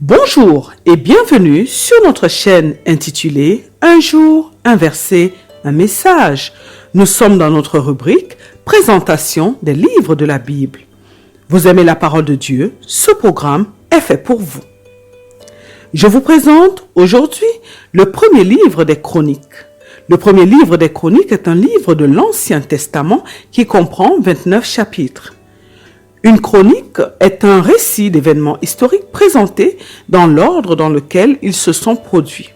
Bonjour et bienvenue sur notre chaîne intitulée Un jour, un verset, un message. Nous sommes dans notre rubrique Présentation des livres de la Bible. Vous aimez la parole de Dieu? Ce programme est fait pour vous. Je vous présente aujourd'hui le premier livre des Chroniques. Le premier livre des Chroniques est un livre de l'Ancien Testament qui comprend 29 chapitres. Une chronique est un récit d'événements historiques présentés dans l'ordre dans lequel ils se sont produits.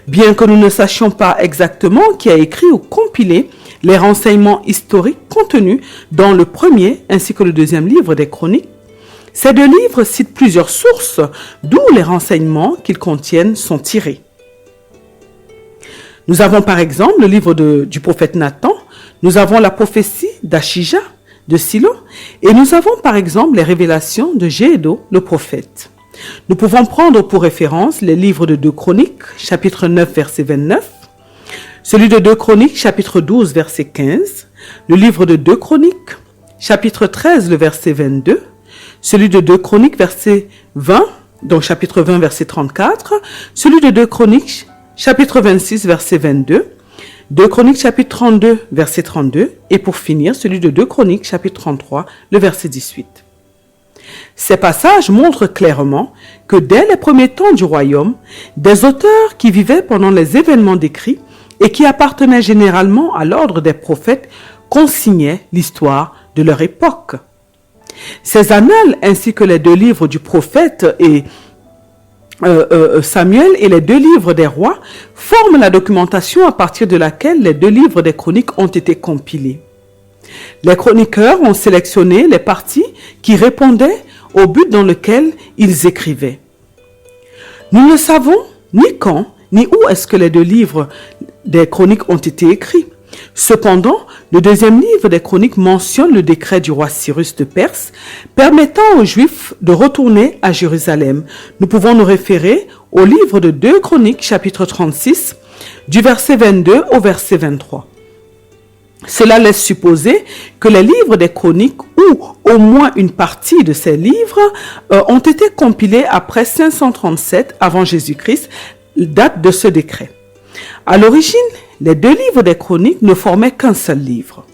Bien que nous ne sachions pas exactement qui a écrit ou compilé les renseignements historiques contenus dans le premier ainsi que le deuxième livre des Chroniques, ces deux livres citent plusieurs sources, d'où les renseignements qu'ils contiennent sont tirés. Nous avons par exemple le livre du prophète Nathan, nous avons la prophétie d'Achija, de Silo, et nous avons par exemple les révélations de Gédo, le prophète. Nous pouvons prendre pour référence les livres de 2 Chroniques, chapitre 9, verset 29, celui de 2 Chroniques, chapitre 12, verset 15, le livre de 2 Chroniques, chapitre 13, le verset 22, celui de 2 Chroniques, verset 20, donc chapitre 20, verset 34, celui de 2 Chroniques, chapitre 26, verset 22, 2 Chroniques chapitre 32, verset 32, et pour finir, celui de 2 Chroniques chapitre 33, le verset 18. Ces passages montrent clairement que dès les premiers temps du royaume, des auteurs qui vivaient pendant les événements décrits et qui appartenaient généralement à l'ordre des prophètes consignaient l'histoire de leur époque. Ces annales ainsi que les 2 livres du prophète et Samuel et les 2 livres des rois forment la documentation à partir de laquelle les 2 livres des chroniques ont été compilés. Les chroniqueurs ont sélectionné les parties qui répondaient au but dans lequel ils écrivaient. Nous ne savons ni quand ni où est-ce que les 2 livres des chroniques ont été écrits. Cependant, le deuxième livre des Chroniques mentionne le décret du roi Cyrus de Perse permettant aux Juifs de retourner à Jérusalem. Nous pouvons nous référer au livre de 2 Chroniques, chapitre 36, du verset 22 au verset 23. Cela laisse supposer que les livres des Chroniques, ou au moins une partie de ces livres, ont été compilés après 537 avant Jésus-Christ, date de ce décret. À l'origine, les 2 livres des Chroniques ne formaient qu'un seul livre.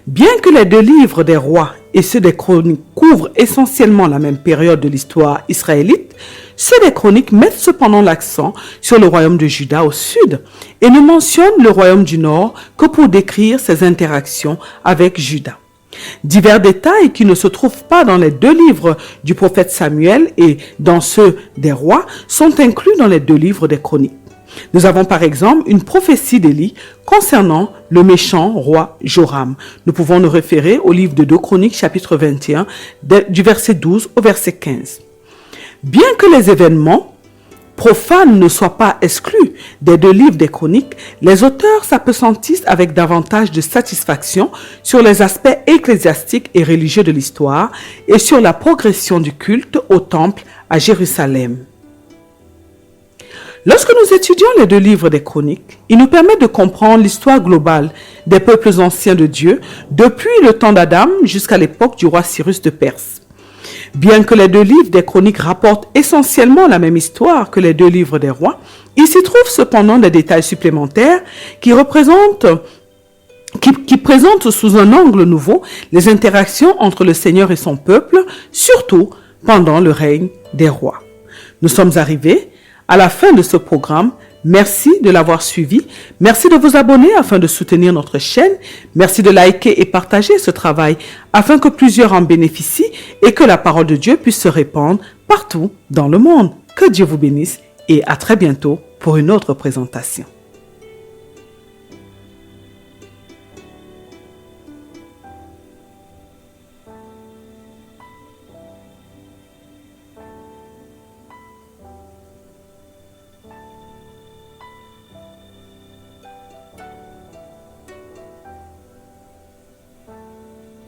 Bien que les 2 livres des rois et ceux des Chroniques couvrent essentiellement la même période de l'histoire israélite, ceux des Chroniques mettent cependant l'accent sur le royaume de Juda au sud et ne mentionnent le royaume du nord que pour décrire ses interactions avec Juda. Divers détails qui ne se trouvent pas dans les 2 livres du prophète Samuel et dans ceux des rois sont inclus dans les 2 livres des Chroniques. Nous avons par exemple une prophétie d'Élie concernant le méchant roi Joram. Nous pouvons nous référer au livre de 2 Chroniques chapitre 21 du verset 12 au verset 15. Bien que les événements profanes ne soient pas exclus des 2 livres des Chroniques, les auteurs s'appesantissent avec davantage de satisfaction sur les aspects ecclésiastiques et religieux de l'histoire et sur la progression du culte au temple à Jérusalem. Lorsque nous étudions les 2 livres des Chroniques, ils nous permettent de comprendre l'histoire globale des peuples anciens de Dieu depuis le temps d'Adam jusqu'à l'époque du roi Cyrus de Perse. Bien que les 2 livres des Chroniques rapportent essentiellement la même histoire que les 2 livres des rois, il s'y trouve cependant des détails supplémentaires qui présentent sous un angle nouveau les interactions entre le Seigneur et son peuple, surtout pendant le règne des rois. Nous sommes arrivés à la fin de ce programme. Merci de l'avoir suivi. Merci de vous abonner afin de soutenir notre chaîne. Merci de liker et partager ce travail afin que plusieurs en bénéficient et que la parole de Dieu puisse se répandre partout dans le monde. Que Dieu vous bénisse et à très bientôt pour une autre présentation.